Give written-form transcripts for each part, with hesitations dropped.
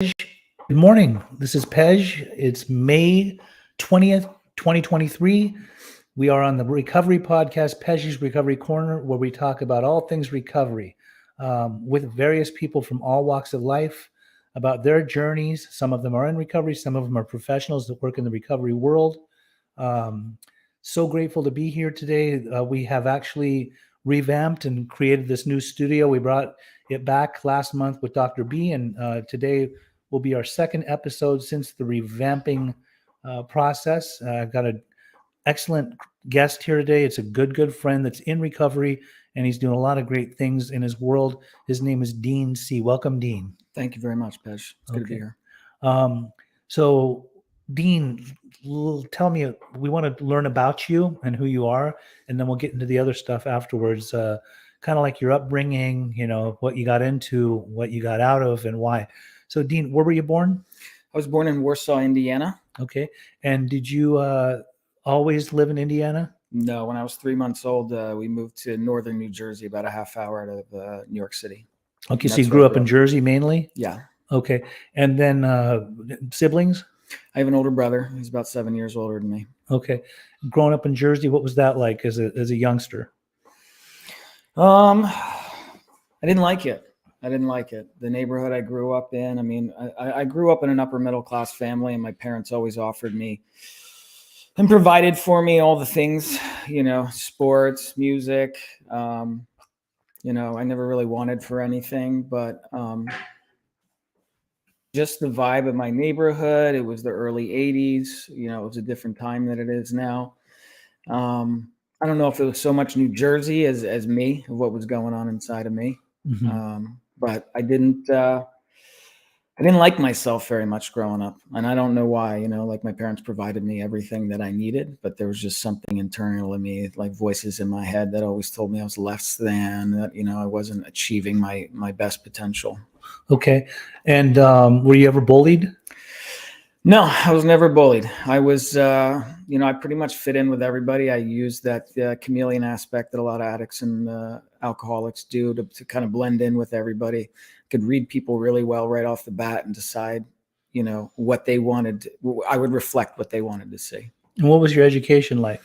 Good morning. This is Pej. It's May 20th, 2023. We are on the Recovery Podcast, Pej's Recovery Corner, where we talk about all things recovery with various people from all walks of life about their journeys. Some of them are in recovery. Some of them are professionals that work in the recovery world. So grateful to be here today. We have actually revamped and created this new studio. We brought it back last month with Dr. B, and today will be our second episode since the revamping process. I've got an excellent guest here today. It's a good friend that's in recovery, and he's doing a lot of great things in his world. His name is Dean C. Welcome, Dean. Thank you very much, Pej. It's good to be here. So, Dean, tell me, we want to learn about you and who you are, and then we'll get into the other stuff afterwards. Kind of like your upbringing, what you got into, what you got out of, and why. So, Dean, where were you born? I was born in Warsaw, Indiana. Okay. And did you always live in Indiana? No, when I was 3 months old, we moved to northern New Jersey, about a half hour out of New York City. Okay, so you grew up in Jersey mainly? Yeah. Okay. And then siblings? I have an older brother. He's about 7 years older than me. Okay. Growing up in Jersey, what was that like as a youngster? I didn't like it. The neighborhood I grew up in, I grew up in an upper middle class family, and my parents always offered me and provided for me all the things, sports, music. I never really wanted for anything, but just the vibe of my neighborhood. It was the early 80s. It was a different time than it is now. I don't know if it was so much New Jersey as me, of what was going on inside of me. Mm-hmm. But I didn't like myself very much growing up, and I don't know why. Like, my parents provided me everything that I needed, but there was just something internal in me, like voices in my head that always told me I was less than, that I wasn't achieving my best potential. Okay. And were you ever bullied? No, I was never bullied. I was, I pretty much fit in with everybody. I used that chameleon aspect that a lot of addicts and alcoholics do to kind of blend in with everybody. Could read people really well right off the bat and decide, what they wanted. I would reflect what they wanted to see. And what was your education like?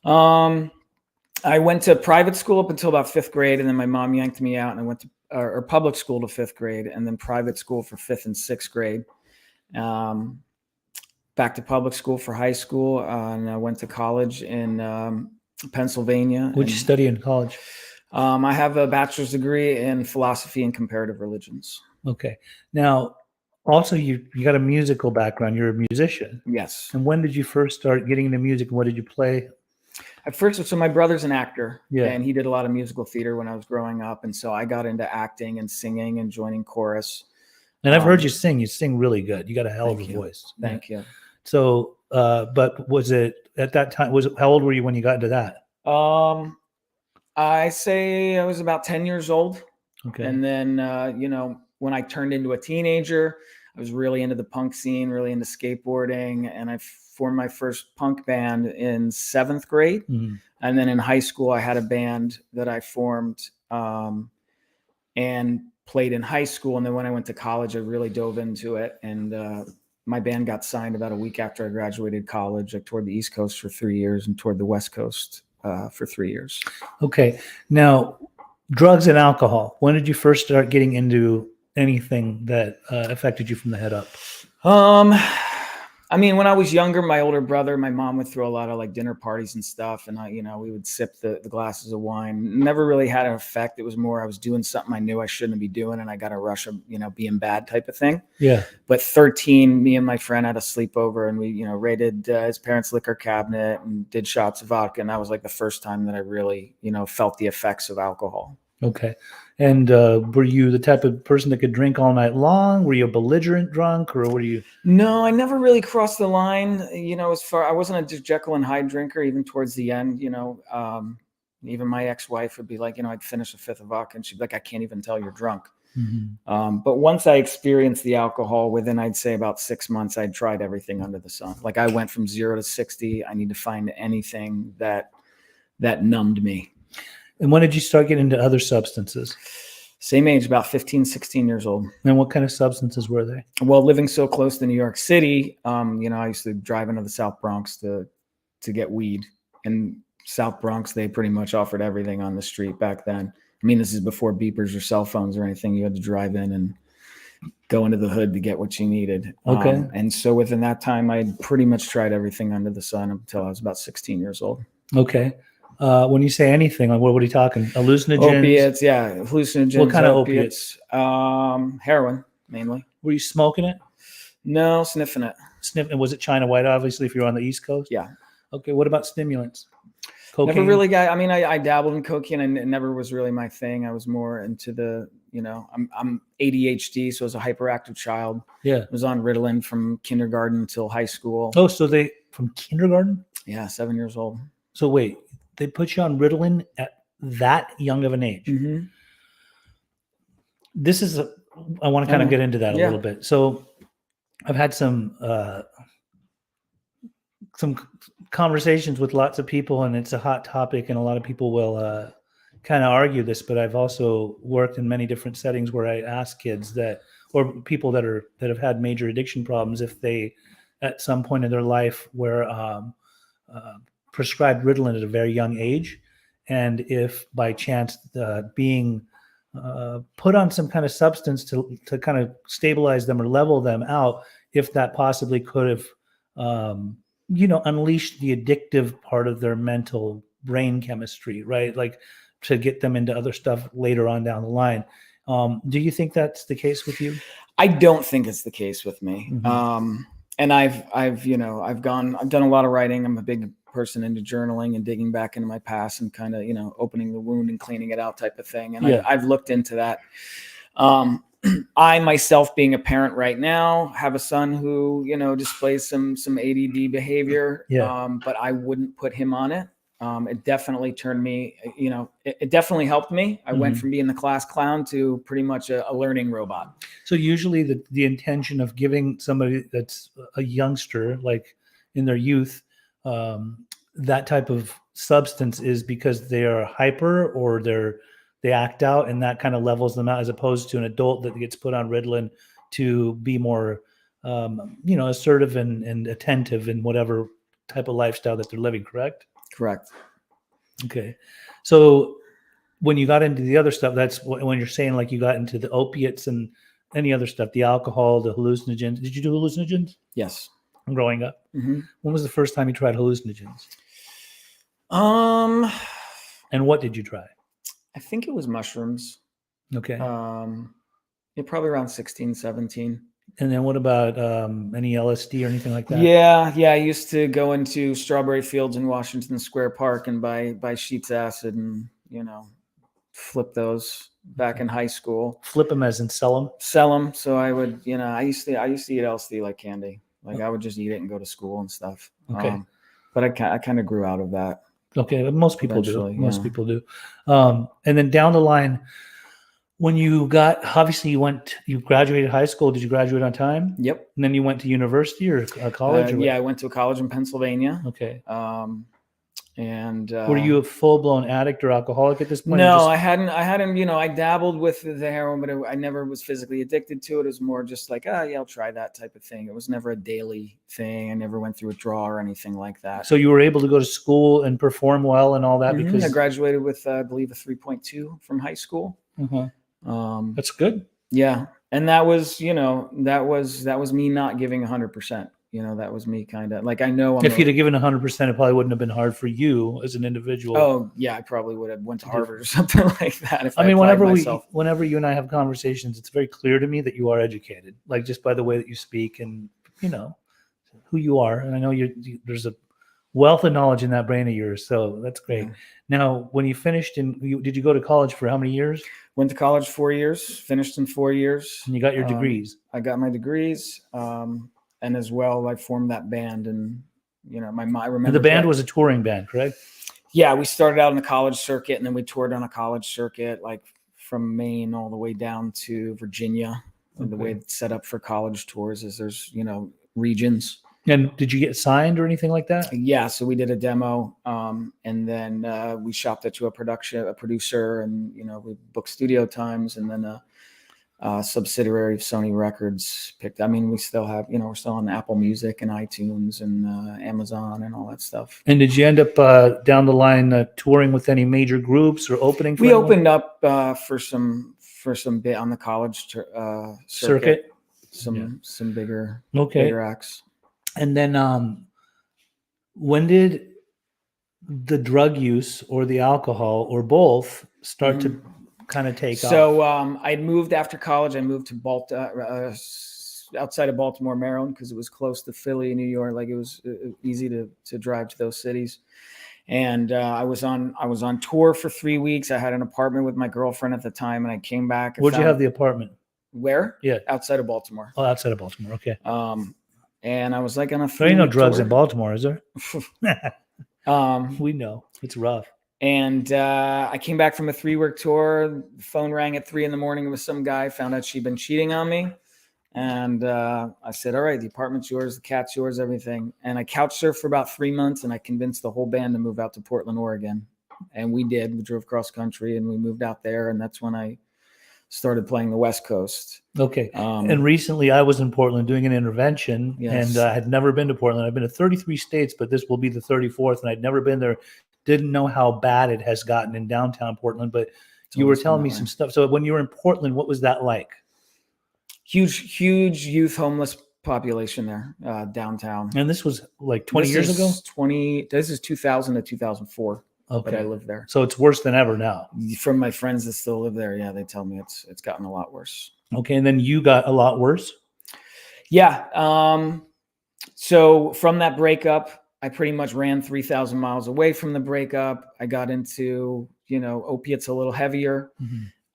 I went to private school up until about 5th grade, and then my mom yanked me out, and I went to public school to 5th grade, and then private school for 5th and 6th grade. Back to public school for high school, and I went to college in Pennsylvania. What'd you study in college? I have a bachelor's degree in philosophy and comparative religions. Okay. Now, also, you got a musical background. You're a musician. Yes. And when did you first start getting into music, and what did you play? So my brother's an actor, yeah, and he did a lot of musical theater when I was growing up, and so I got into acting and singing and joining chorus. And I've heard you sing. You sing really good. You got a hell of a voice. Thank you. So, but was it at that time? How old were you when you got into that? I say I was about 10 years old. Okay. And then, when I turned into a teenager, I was really into the punk scene, really into skateboarding, and I formed my first punk band in 7th grade. Mm-hmm. And then in high school, I had a band that I formed and played in high school. And then when I went to college, I really dove into it. And my band got signed about a week after I graduated college. I toured the East Coast for 3 years and toured the West Coast for 3 years. Okay. Now, drugs and alcohol. When did you first start getting into anything that affected you from the head up? When I was younger, my older brother, my mom would throw a lot of like dinner parties and stuff. And we would sip the glasses of wine. Never really had an effect. It was more, I was doing something I knew I shouldn't be doing, and I got a rush of, being bad type of thing. Yeah. But 13, me and my friend had a sleepover, and we, raided his parents' liquor cabinet and did shots of vodka. And that was like the first time that I really, felt the effects of alcohol. Okay. And were you the type of person that could drink all night long? Were you a belligerent drunk, or were you? No, I never really crossed the line. I wasn't a Jekyll and Hyde drinker, even towards the end. Even my ex-wife would be like, I'd finish a 5th of vodka, and she'd be like, I can't even tell you're drunk. Mm-hmm. But once I experienced the alcohol, within, I'd say about 6 months, I'd tried everything under the sun. Like, I went from 0 to 60. I need to find anything that numbed me. And when did you start getting into other substances? Same age, about 15, 16 years old. And what kind of substances were they? Well, living so close to New York City, I used to drive into the South Bronx to get weed. And South Bronx, they pretty much offered everything on the street back then. I mean, this is before beepers or cell phones or anything. You had to drive in and go into the hood to get what you needed. Okay. And so within that time, I pretty much tried everything under the sun until I was about 16 years old. Okay. When you say anything, like what are you talking? Hallucinogens? Opiates, yeah. Hallucinogens. What kind of opiates? Heroin, mainly. Were you smoking it? No, sniffing it. And was it China White, obviously, if you're on the East Coast? Yeah. Okay. What about stimulants? Cocaine? Never really got, I dabbled in cocaine and it never was really my thing. I was more into the, I'm ADHD, so I was a hyperactive child. Yeah. I was on Ritalin from kindergarten until high school. Oh, so from kindergarten? Yeah, 7 years old. So wait, they put you on Ritalin at that young of an age. Mm-hmm. I want to kind of get into that a little bit. So I've had some conversations with lots of people, and it's a hot topic, and a lot of people will kind of argue this, but I've also worked in many different settings where I ask kids or people that have had major addiction problems, if they at some point in their life were prescribed Ritalin at a very young age, and if by chance being put on some kind of substance to kind of stabilize them or level them out, if that possibly could have unleashed the addictive part of their mental brain chemistry, right? Like to get them into other stuff later on down the line. Do you think that's the case with you? I don't think it's the case with me. Mm-hmm. And I've done a lot of writing. I'm a big person into journaling and digging back into my past and kind of, opening the wound and cleaning it out type of thing. And I've looked into that. I myself, being a parent right now, have a son who, displays some ADD behavior. Yeah. But I wouldn't put him on it. It definitely turned me, it definitely helped me. I went from being the class clown to pretty much a learning robot. So usually the intention of giving somebody that's a youngster, like in their youth, that type of substance is because they are hyper or they act out, and that kind of levels them out, as opposed to an adult that gets put on Ritalin to be more, assertive and attentive in whatever type of lifestyle that they're living. Correct? Correct. Okay. So when you got into the other stuff, that's when you're saying like you got into the opiates and any other stuff, the alcohol, the hallucinogens. Did you do hallucinogens? Yes. Growing up? Mm-hmm. When was the first time you tried hallucinogens? And what did you try? I think it was mushrooms. Okay. Probably around 16, 17. And then what about any LSD or anything like that? Yeah. I used to go into strawberry fields in Washington Square Park and buy sheets of acid and, flip those back in high school. Flip them as in sell them? Sell them. So I would, I used to eat LSD like candy. Like I would just eat it and go to school and stuff. Okay. But I kind of grew out of that. Okay. Most people do. Yeah. Most people do. And then down the line, when you obviously you graduated high school. Did you graduate on time? Yep. And then you went to university or college? I went to a college in Pennsylvania. Okay. And were you a full-blown addict or alcoholic at this point? No, I hadn't, I dabbled with the heroin, but I never was physically addicted to it. It was more just like, I'll try that type of thing. It was never a daily thing. I never went through withdrawal or anything like that. So you were able to go to school and perform well and all that because I graduated with, I believe, a 3.2 from high school. Mm-hmm. That's good. Yeah. And that was, that was me not giving 100%. That was me kind of like, I know if you'd have given 100%, it probably wouldn't have been hard for you as an individual. Oh yeah. I probably would have went to Harvard or something like that. Whenever you and I have conversations, it's very clear to me that you are educated, like just by the way that you speak and, who you are. And I know there's a wealth of knowledge in that brain of yours. So that's great. Yeah. Now, when you finished did you go to college for how many years? Went to college 4 years, finished in 4 years. And you got your degrees? I got my degrees. And as well, I formed that band, and I remember the band was a touring band, correct? Yeah, we started out on the college circuit, and then we toured on a college circuit, like from Maine all the way down to Virginia. Okay. The way it's set up for college tours is there's regions. And did you get signed or anything like that? Yeah, so we did a demo, and then we shopped it to a producer, and we booked studio times, and then a subsidiary of Sony Records picked. I mean, we still have, we're still on Apple Music and iTunes and Amazon and all that stuff. And did you end up down the line touring with any major groups or opening? We opened up for some bit on the college circuit. Some bigger acts. And then when did the drug use or the alcohol or both start to kind of take off? So I'd moved after college. I moved to outside of Baltimore, Maryland, because it was close to Philly, New York. Like, it was easy to drive to those cities. And I was on tour for 3 weeks. I had an apartment with my girlfriend at the time, and I came back. Where'd you have the apartment? Where? Yeah. Outside of Baltimore. Oh, outside of Baltimore. Okay. And I was like on a 3-week There ain't no drugs tour. in Baltimore, is there? We know. It's rough. And I came back from a 3-week tour. The phone rang at 3 a.m. with some guy. Found out she'd been cheating on me. And I said, all right, the apartment's yours, the cat's yours, everything. And I couch surfed for about 3 months, and I convinced the whole band to move out to Portland, Oregon. And we did. We drove cross country, and we moved out there. And that's when I started playing the West Coast. Okay. And recently I was in Portland doing an intervention. Yes. And I had never been to Portland. I've been to 33 states, but this will be the 34th. And I'd never been there. Didn't know how bad it has gotten in downtown Portland, but you were telling me some stuff. So when you were in Portland, what was that like? Huge youth homeless population there, downtown. And this was like 20 years ago? This is 2000 to 2004. Okay. That I lived there. So it's worse than ever now. From my friends that still live there, yeah, they tell me it's gotten a lot worse. Okay, and then you got a lot worse? Yeah. So from that breakup, I pretty much ran 3,000 miles away from the breakup. I got into, opiates a little heavier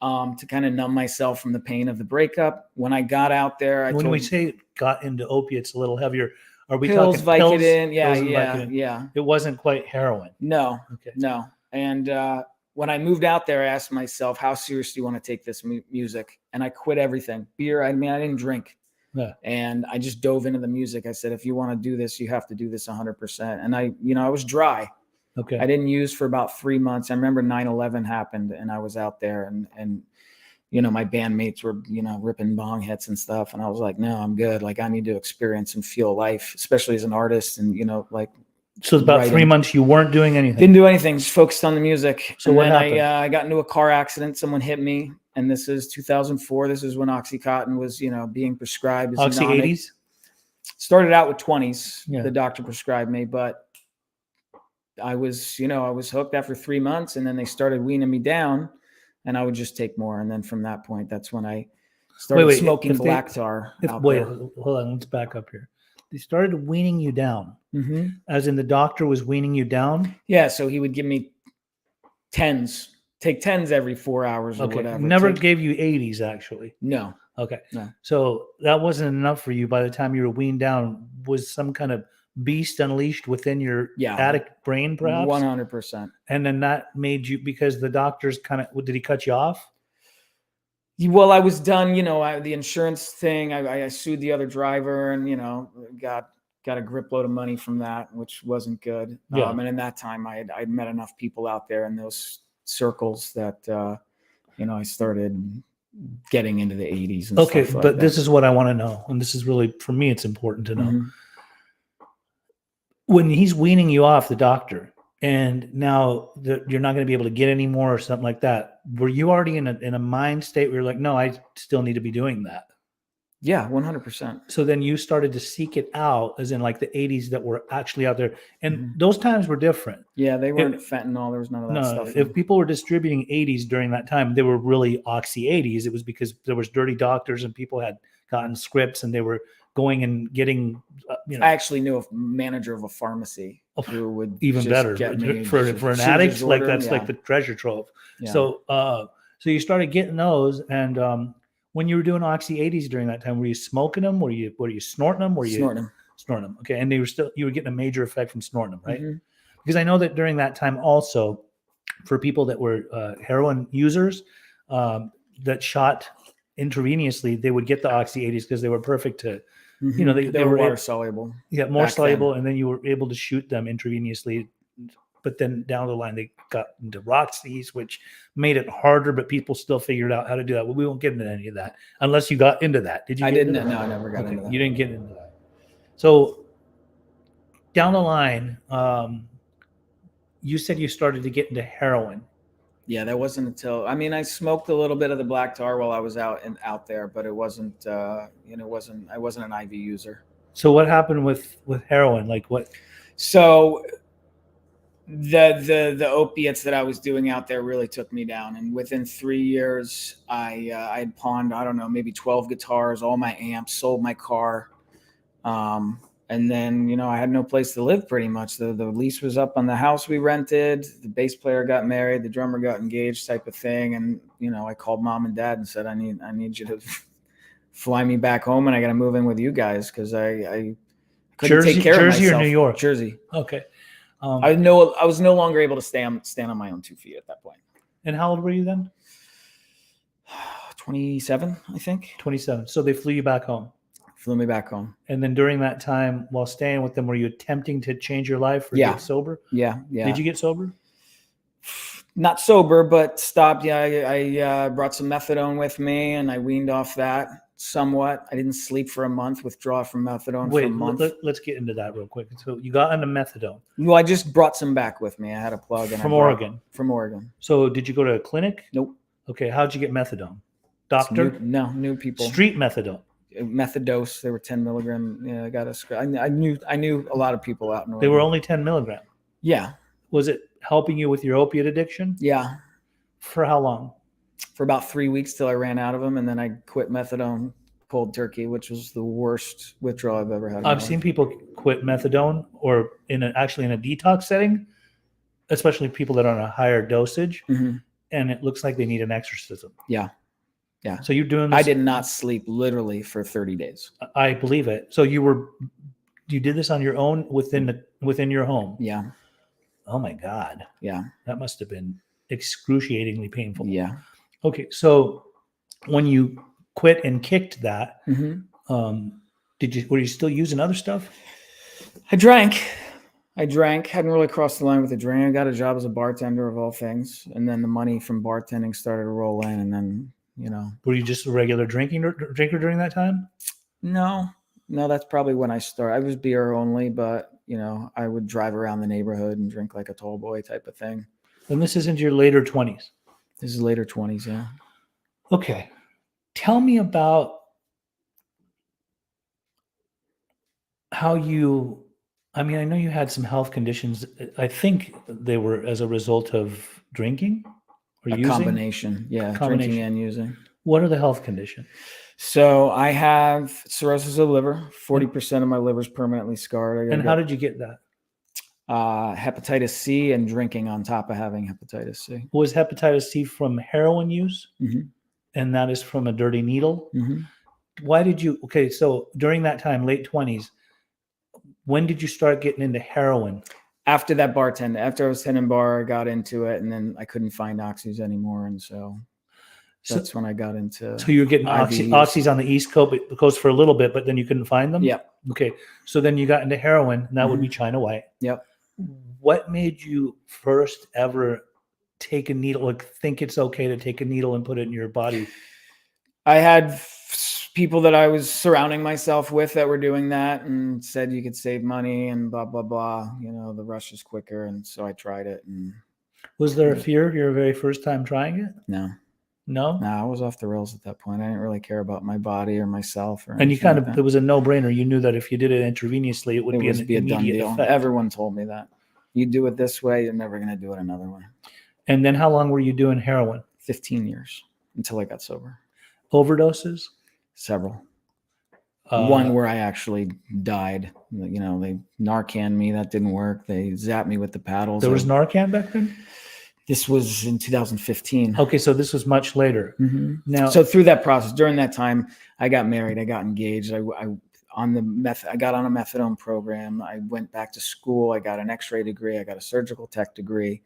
to kind of numb myself from the pain of the breakup. When I got out there, when we say got into opiates a little heavier, are we pills, talking Vicodin? pills? Yeah. It wasn't quite heroin. No. Okay. No. And when I moved out there, I asked myself, how serious do you want to take this music? And I quit everything. Beer, I didn't drink. Yeah. And I just dove into the music. I said, if you want to do this, you have to do this 100%. And I was dry. Okay. I didn't use for about 3 months. I remember 9/11 happened, and I was out there, and my bandmates were, ripping bong hits and stuff. And I was like, no, I'm good. Like, I need to experience and feel life, especially as an artist. And, so about writing. 3 months, you weren't doing anything? Didn't do anything. Just focused on the music. So what happened? I got into a car accident. Someone hit me. And this is 2004. This is when Oxycontin was, being prescribed. Oxy 80s? Started out with 20s. Yeah. The doctor prescribed me, but I was hooked after 3 months, and then they started weaning me down, and I would just take more. And then from that point, that's when I started smoking black tar. Hold on. Let's back up here. They started weaning you down, as in the doctor was weaning you down? Yeah. So he would give me 10s. Take 10s every 4 hours or whatever. Never gave you 80s, actually. No. Okay. No. So that wasn't enough for you by the time you were weaned down. Was some kind of beast unleashed within your addict brain, perhaps? 100%. And then that made you, because the doctors did he cut you off? Well, I was done, the insurance thing. I sued the other driver, and, got a grip load of money from that, which wasn't good. Yeah. And in that time, I'd met enough people out there in those circles that I started getting into the 80s and stuff like but that. this is what I want to know, and this is really, for me, it's important to know. When he's weaning you off, the doctor, and now you're not going to be able to get any more or something like that, were you already in a mind state where you're like, no, I still need to be doing that? Yeah, 100%. So then you started to seek it out, as in like the 80s that were actually out there. And those times were different. Yeah, they weren't fentanyl. There was none of that stuff. If people were distributing 80s during that time, they were really Oxy 80s. It was because there was dirty doctors and people had gotten scripts and they were going and getting, I actually knew a manager of a pharmacy who would even better for an addict. Like that's like the treasure trove. Yeah. So you started getting those, and when you were doing Oxy 80s during that time, were you smoking them? Were you snorting them? Snorting them? Okay, and you were getting a major effect from snorting them, right? Because I know that during that time also, for people that were heroin users that shot intravenously, they would get the Oxy 80s because they were perfect to, they they were were water soluble. more back soluble, and then you were able to shoot them intravenously. But then down the line, they got into Roxy's, which made it harder, but people still figured out how to do that. Well, we won't get into any of that unless you got into that. Did you? I get didn't. into that? No, I never got into that. You didn't get into that. So down the line, you said you started to get into heroin. Yeah, that wasn't until, I mean, I smoked a little bit of the black tar while I was out there, but it wasn't, I wasn't an IV user. So what happened with heroin? Like what? So the opiates that I was doing out there really took me down. And within 3 years, I had pawned, I don't know, maybe 12 guitars, all my amps, sold my car. And then, I had no place to live pretty much. The lease was up on the house we rented. The bass player got married. The drummer got engaged type of thing. And, I called mom and dad and said, I need you to fly me back home, and I got to move in with you guys because I couldn't take care of myself. Jersey or New York? Jersey. Okay. I was no longer able to stand on my own 2 feet at that point. And how old were you then? 27, I think. 27. So they flew you back home. Flew me back home. And then during that time, while staying with them, were you attempting to change your life or get sober? Yeah. Did you get sober? Not sober, but stopped. Yeah, I brought some methadone with me, and I weaned off that somewhat. I didn't sleep for a month, withdraw from methadone for a month. Let's get into that real quick. So you got into methadone. Well, I just brought some back with me. I had a plug. From Oregon? From Oregon. So did you go to a clinic? Nope. Okay, how'd you get methadone? Doctor? New people. Street methadone. Methadose. They were 10 milligram. Yeah, I got a. I knew a lot of people out in Oregon. They were only 10 milligram. Yeah. Was it helping you with your opiate addiction? Yeah. For how long? For about 3 weeks till I ran out of them, and then I quit methadone cold turkey, which was the worst withdrawal I've ever had. I've seen people quit methadone or actually in a detox setting, especially people that are on a higher dosage, and it looks like they need an exorcism. Yeah. So you're doing this. I did not sleep literally for 30 days. I believe it. So you did this on your own within your home. Yeah. Oh my God. Yeah. That must have been excruciatingly painful. Yeah. Okay. So when you quit and kicked that, were you still using other stuff? I drank. Hadn't really crossed the line with the drink. I got a job as a bartender of all things. And then the money from bartending started to roll in, and then, Were you just a regular drinker during that time? No, that's probably when I started. I was beer only, but I would drive around the neighborhood and drink like a tall boy type of thing. And this is into your later 20s. This is later 20s, yeah. Okay. Tell me about how I know you had some health conditions. I think they were as a result of drinking or using? Combination. Yeah, drinking and using. What are the health conditions? So I have cirrhosis of the liver. 40% of my liver is permanently scarred. And how did you get that? Hepatitis C and drinking on top of having hepatitis C. Was hepatitis C from heroin use? Mm-hmm. And that is from a dirty needle? Mm-hmm. Why did you... Okay, so during that time, late 20s, when did you start getting into heroin? After that bartender. After I was tending bar, I got into it, and then I couldn't find oxys anymore, and so that's when I got into... So you were getting oxys on the East Coast for a little bit, but then you couldn't find them? Yeah. Okay, so then you got into heroin, and that would be China White. Yep. What made you first ever take a needle, think it's okay to take a needle and put it in your body? I had people that I was surrounding myself with that were doing that and said you could save money and blah, blah, blah. The rush is quicker. And so I tried it. And was there a fear your very first time trying it? No, I was off the rails at that point. I didn't really care about my body or myself. And it was a no-brainer. You knew that if you did it intravenously, it would be a done deal. Effect. Everyone told me that. You do it this way, you're never going to do it another way. And then how long were you doing heroin? 15 years until I got sober. Overdoses? Several. One where I actually died. They Narcan me. That didn't work. They zapped me with the paddles. There was Narcan back then? This was in 2015. Okay, so this was much later. Mm-hmm. Now, so through that process, during that time, I got married. I got engaged. I got on a methadone program. I went back to school. I got an X-ray degree. I got a surgical tech degree.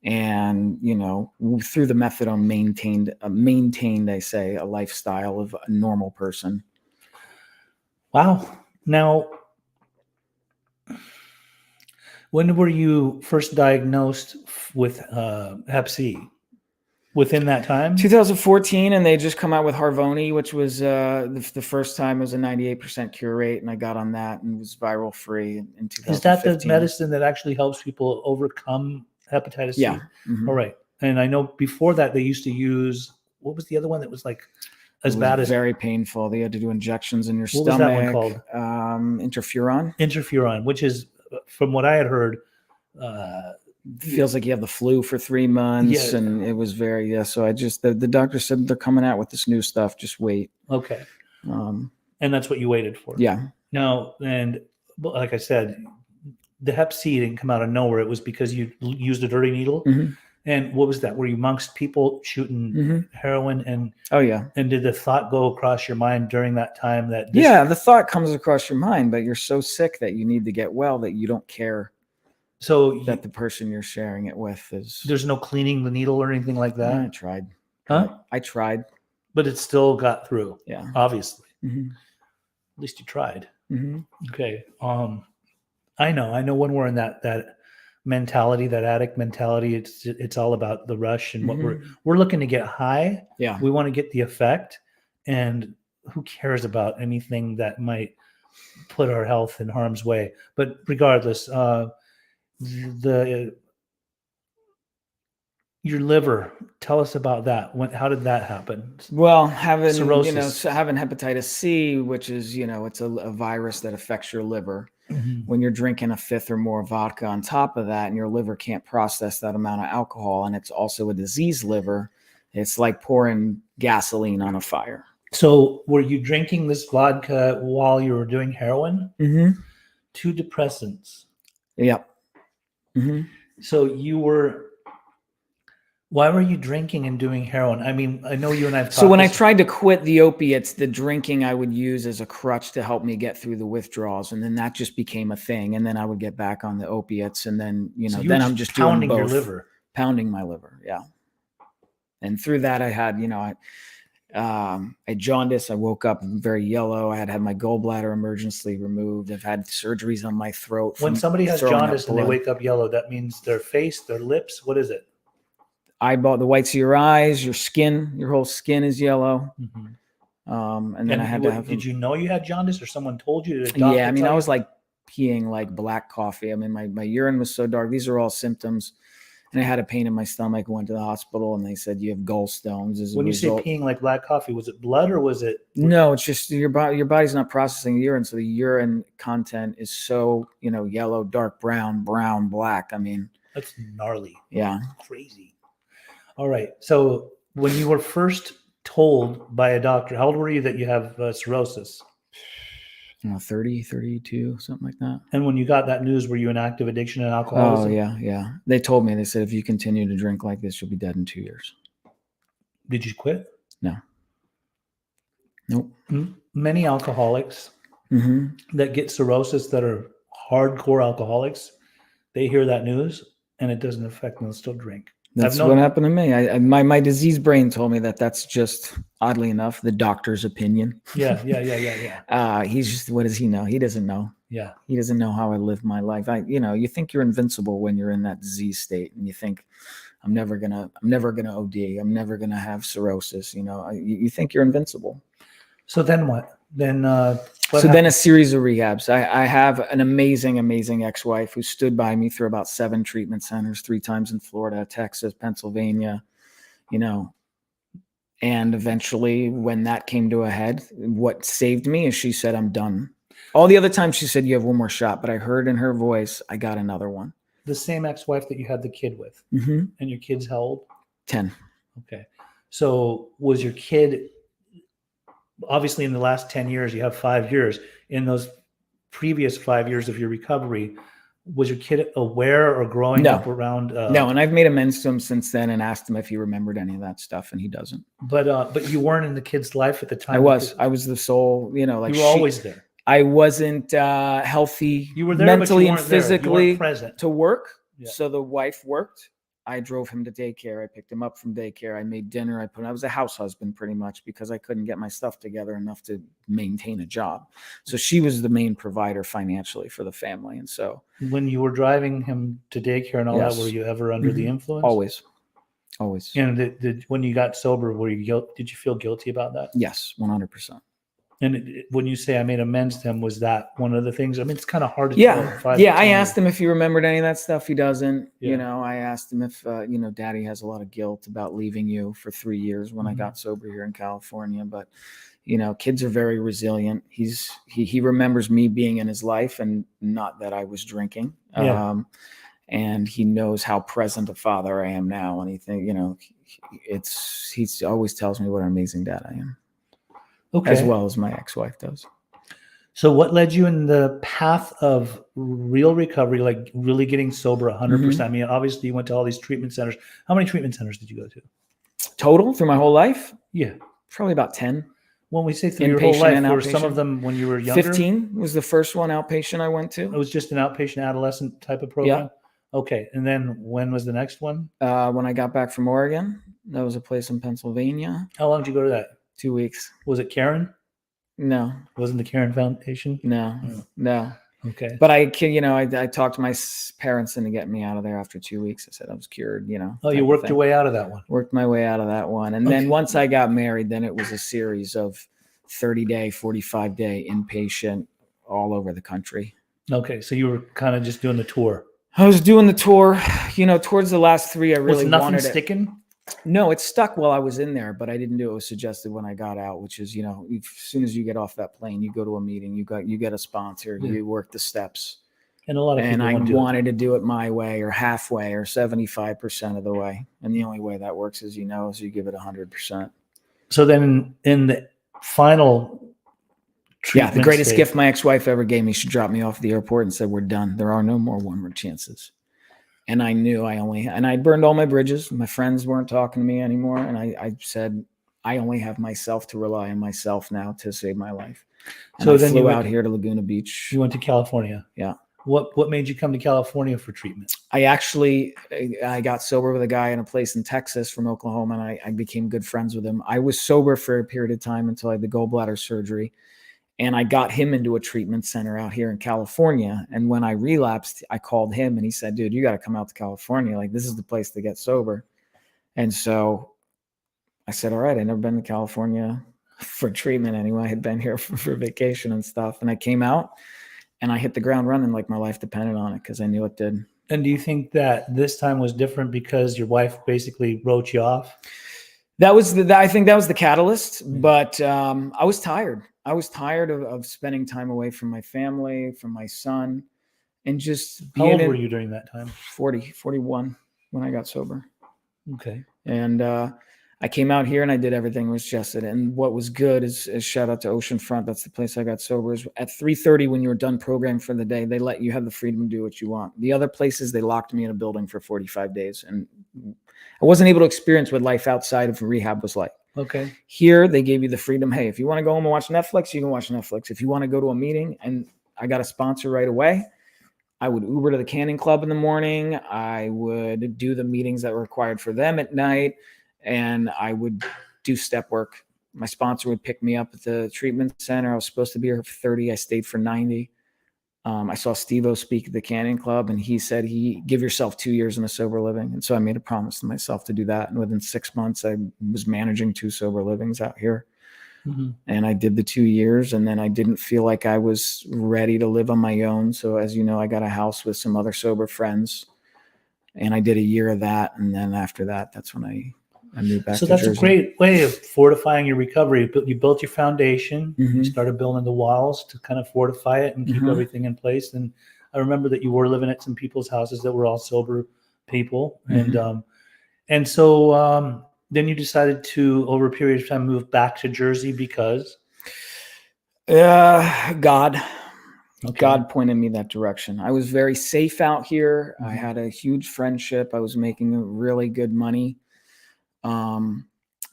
And, through the methadone maintained, I say, a lifestyle of a normal person. Wow. Now, when were you first diagnosed with Hep C? Within that time? 2014, and they just come out with Harvoni, which was the first time. It was a 98% cure rate, and I got on that and was viral free in 2015. Is that the medicine that actually helps people overcome hepatitis C? Yeah. Mm-hmm. All right. And I know before that they used to use, what was the other one that was like as bad as? Very painful. They had to do injections in your what stomach. Was that one called? Interferon. Interferon, which is, from what I had heard, feels like you have the flu for 3 months, and it was very So I just the doctor said they're coming out with this new stuff. Just wait. Okay. And that's what you waited for. Yeah. Now, and like I said, the Hep C didn't come out of nowhere. It was because you used a dirty needle. Mm-hmm. And what was that? Were you amongst people shooting heroin? And oh yeah. And did the thought go across your mind during that time that? The thought comes across your mind, but you're so sick that you need to get well that you don't care. So that the person you're sharing it with is. There's no cleaning the needle or anything like that? I tried. Huh? I tried. But it still got through. Yeah. Obviously. Mm-hmm. At least you tried. Mm-hmm. Okay. I know when we're in that mentality, that addict mentality, it's all about the rush and what we're looking to get high. Yeah. We want to get the effect, and who cares about anything that might put our health in harm's way. But regardless, your liver, tell us about that. How did that happen? Well, having cirrhosis. Having hepatitis C, which is it's a virus that affects your liver. Mm-hmm. When you're drinking a fifth or more vodka on top of that, and your liver can't process that amount of alcohol, and it's also a diseased liver, it's like pouring gasoline on a fire. So, were you drinking this vodka while you were doing heroin? Mm-hmm. 2 depressants. Yep. Mm-hmm. So why were you drinking and doing heroin? I mean, I know you and I've talked. So when I tried to quit the opiates, the drinking I would use as a crutch to help me get through the withdrawals. And then that just became a thing. And then I would get back on the opiates. And then, then I'm just pounding doing both. Your liver. Pounding my liver. Yeah. And through that I had, I jaundice. I woke up very yellow. I had my gallbladder emergency removed. I've had surgeries on my throat. When somebody has jaundice and they wake up yellow, that means their face, their lips, what is it? Eyeball, the whites of your eyes, your skin, your whole skin is yellow. Mm-hmm. And then I had to have. Did you know you had jaundice, or someone told you? Yeah, I mean, I was like peeing like black coffee. I mean, my urine was so dark. These are all symptoms. And I had a pain in my stomach. I went to the hospital, and they said you have gallstones. When you say peeing like black coffee, was it blood or was it? No, it's just your body's not processing the urine, so the urine content is so yellow, dark brown, black. I mean, that's gnarly. Yeah, crazy. All right. So when you were first told by a doctor, how old were you that you have cirrhosis? 30, 32, something like that. And when you got that news, were you in active addiction and alcoholism? Oh, yeah. They told me, they said, if you continue to drink like this, you'll be dead in 2 years. Did you quit? No. Nope. Many alcoholics that get cirrhosis that are hardcore alcoholics, they hear that news and it doesn't affect them. They'll still drink. That's what happened to me. My disease brain told me that's just, oddly enough, the doctor's opinion. Yeah. He's just, what does he know? He doesn't know. Yeah. He doesn't know how I live my life. You think you're invincible when you're in that disease state, and you think, I'm never gonna OD. I'm never gonna have cirrhosis. You think you're invincible. So then what? Then then a series of rehabs. I have an amazing ex-wife who stood by me through about 7 treatment centers, 3 times in Florida, Texas, Pennsylvania, and eventually when that came to a head, what saved me is she said, I'm done. All the other times she said, you have one more shot, but I heard in her voice, I got another one. The same ex-wife that you had the kid with. Mm-hmm. And your kid's how old? 10. Okay. So was your kid, obviously in the last 10 years, you have 5 years. In those previous 5 years of your recovery, was your kid aware or growing up around? No, and I've made amends to him since then and asked him if he remembered any of that stuff, and he doesn't. But you weren't in the kid's life at the time? I was the sole, you were always there. I wasn't healthy you were there, mentally but you and physically present to work. Yeah. So the wife worked, I drove him to daycare. I picked him up from daycare. I made dinner. I was a house husband pretty much because I couldn't get my stuff together enough to maintain a job. So she was the main provider financially for the family. And so When you were driving him to daycare and all Yes. that, were you ever under the influence? Always. And when you got sober, did you feel guilty about that? Yes, 100%. And when you say I made amends to him, was that one of the things? I mean, it's kind of hard to Yeah. tell. 5 Yeah. to I 10 asked him if he remembered any of that stuff. He doesn't. Yeah. I asked him if, Daddy has a lot of guilt about leaving you for 3 years when I got sober here in California. But, kids are very resilient. He remembers me being in his life and not that I was drinking. Yeah. And he knows how present a father I am now. And he always tells me what an amazing dad I am. Okay. As well as my ex-wife does. So what led you in the path of real recovery, like really getting sober 100%? I mean, obviously you went to all these treatment centers. How many treatment centers did you go to? Total through my whole life? Yeah. Probably about 10. When we say through your whole Inpatient life, and were some outpatient. of them when you were younger? 15 was the first one outpatient I went to. It was just an outpatient adolescent type of program? Yeah. Okay. And then when was the next one? When I got back from Oregon. That was a place in Pennsylvania. How long did you go to that? 2 weeks. Was it Karen? No. Wasn't the Karen Foundation? No. No. Okay. But I talked to my parents into getting me out of there after 2 weeks. I said I was cured, Oh, you worked your way out of that one. Worked my way out of that one. And then once I got married, then it was a series of 30-day, 45-day inpatient all over the country. Okay. So you were kind of just doing the tour. I was doing the tour, towards the last 3, I really was nothing wanted sticking? No, it stuck while I was in there, but I didn't do what was suggested when I got out, which is, as soon as you get off that plane, you go to a meeting, you get a sponsor, you work the steps. And a lot of people I wanted to do it my way or halfway or 75% of the way. And the only way that works is, is you give it 100%. So then in the final treatment the greatest gift my ex-wife ever gave me, she dropped me off at the airport and said, "We're done. There are no more one-word chances." And I knew I burned all my bridges. My friends weren't talking to me anymore. And I said, I only have myself to rely on myself now to save my life. And so I flew out here to Laguna Beach. You went to California. Yeah. What made you come to California for treatment? I got sober with a guy in a place in Texas from Oklahoma, and I became good friends with him. I was sober for a period of time until I had the gallbladder surgery. And I got him into a treatment center out here in California. And when I relapsed, I called him and he said, "Dude, you got to come out to California. Like, this is the place to get sober." And so I said, "All right." I'd never been to California for treatment anyway. I had been here for vacation and stuff. And I came out and I hit the ground running like my life depended on it because I knew it did. And do you think that this time was different because your wife basically wrote you off? I think that was the catalyst, but I was tired. I was tired of spending time away from my family, from my son, and just being. How old were you during that time? 41 when I got sober. Okay. And I came out here and I did everything was just it. And what was good is shout out to Oceanfront. That's the place I got sober. Is at 3:30 when you were done programming for the day, they let you have the freedom to do what you want. The other places, they locked me in a building for 45 days. And I wasn't able to experience what life outside of rehab was like. Okay. Here, they gave you the freedom. Hey, if you want to go home and watch Netflix, you can watch Netflix. If you want to go to a meeting, and I got a sponsor right away, I would Uber to the Canning Club in the morning. I would do the meetings that were required for them at night, and I would do step work. My sponsor would pick me up at the treatment center. I was supposed to be here for 30. I stayed for 90. I saw Steve-O speak at the Canning Club, and he said, give yourself 2 years in a sober living. And so I made a promise to myself to do that. And within 6 months, I was managing 2 sober livings out here. Mm-hmm. And I did the 2 years, and then I didn't feel like I was ready to live on my own. So as you know, I got a house with some other sober friends, and I did a year of that. And then after that, that's when I moved back to Jersey. So that's a great way of fortifying your recovery. You built your foundation. Mm-hmm. You started building the walls to kind of fortify it and keep mm-hmm. everything in place. And I remember that you were living at some people's houses that were all sober people. Mm-hmm. And so then you decided to, over a period of time, move back to Jersey because? God. Okay. God pointed me that direction. I was very safe out here. Mm-hmm. I had a huge friendship. I was making really good money.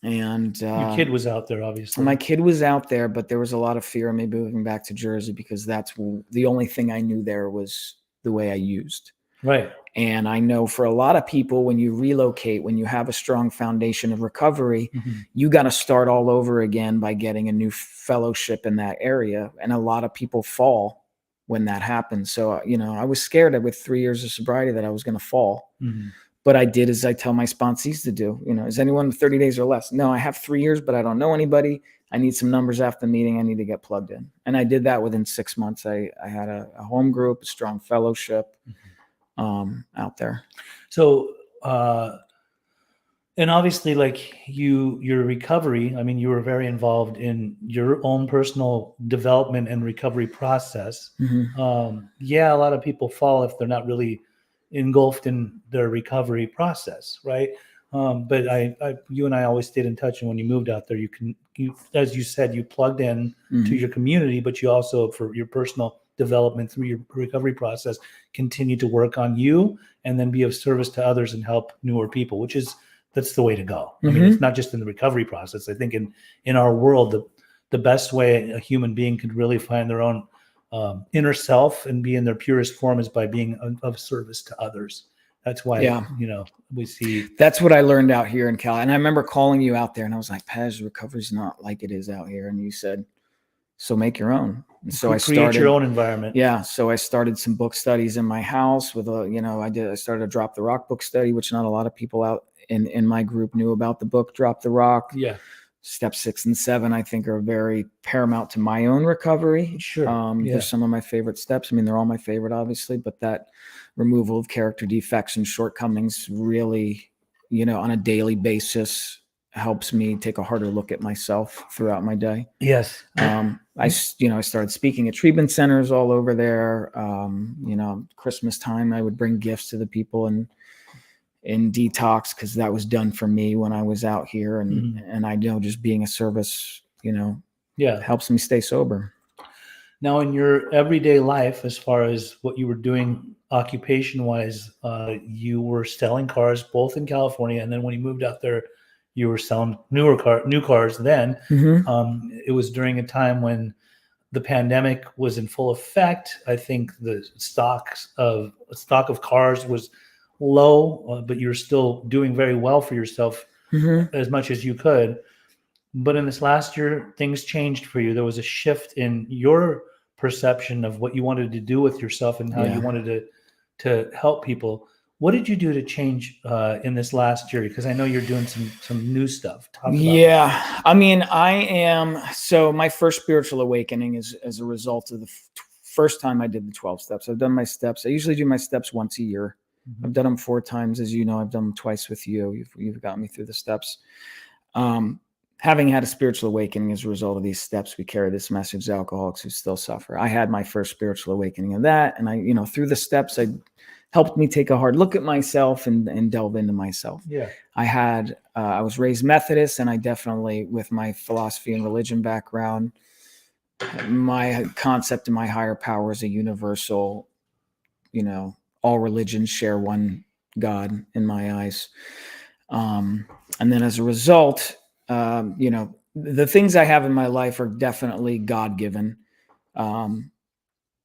And your kid was out there, obviously. My kid was out there, but there was a lot of fear of me moving back to Jersey because that's the only thing I knew there was the way I used. Right. And I know for a lot of people, when you relocate, when you have a strong foundation of recovery, Mm-hmm. you got to start all over again by getting a new fellowship in that area. And a lot of people fall when that happens. So, I was scared that with 3 years of sobriety that I was going to fall. Mm-hmm. But I did as I tell my sponsees to do. Is anyone 30 days or less? No, I have 3 years, but I don't know anybody. I need some numbers after the meeting. I need to get plugged in. And I did that within 6 months. I had a home group, a strong fellowship out there. So, and obviously, like your recovery, I mean, you were very involved in your own personal development and recovery process. Mm-hmm. Yeah, a lot of people fall if they're not really engulfed in their recovery process, right? But you and I always stayed in touch, and when you moved out there, you, as you said, you plugged in to your community, but you also, for your personal development through your recovery process, continue to work on you and then be of service to others and help newer people, that's the way to go. I mean, it's not just in the recovery process. I think in our world, the best way a human being could really find their own inner self and be in their purest form is by being of service to others. That's why, we see. That's what I learned out here in Cal. And I remember calling you out there and I was like, Pej, recovery's not like it is out here. And you said, so make your own. And so I started your own environment. Yeah. So I started some book studies in my house with I started a Drop the Rock book study, which not a lot of people out in my group knew about the book, Drop the Rock. Yeah. Steps 6 and 7, I think, are very paramount to my own recovery. Sure. They're some of my favorite steps. I mean, they're all my favorite, obviously, but that removal of character defects and shortcomings really, on a daily basis helps me take a harder look at myself throughout my day. Yes. I started speaking at treatment centers all over there. Christmas time, I would bring gifts to the people in detox because that was done for me when I was out here. And I know just being a service, helps me stay sober. Now, in your everyday life, as far as what you were doing occupation-wise, you were selling cars both in California, and then when you moved out there, you were selling new cars then. It was during a time when the pandemic was in full effect. I think the stock of cars was low, but you're still doing very well for yourself as much as you could. But in this last year, things changed for you. There was a shift in your perception of what you wanted to do with yourself and how you wanted to help people. What did you do to change in this last year? Because I know you're doing some new stuff. Talk about that. I mean, so my first spiritual awakening is as a result of the first time I did the 12 steps. I've done my steps. I usually do my steps once a year. I've done them 4 times. As you know, I've done them twice with you. You've got me through the steps. Having had a spiritual awakening as a result of these steps, we carry this message to alcoholics who still suffer. I had my first spiritual awakening of that. And through the steps, helped me take a hard look at myself and delve into myself. Yeah. I was raised Methodist, and I definitely, with my philosophy and religion background, my concept of my higher power is a universal, all religions share one God in my eyes. And then as a result, the things I have in my life are definitely God-given.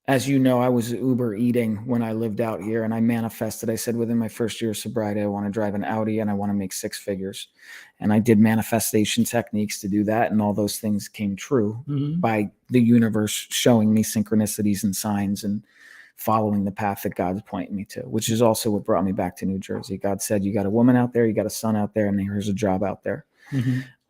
As you know, I was Uber eating when I lived out here, and I manifested. I said within my first year of sobriety, I want to drive an Audi and I want to make 6 figures. And I did manifestation techniques to do that. And all those things came true by the universe showing me synchronicities and signs and following the path that God's pointing me to, which is also what brought me back to New Jersey. God said, you got a woman out there, you got a son out there, and here's a job out there.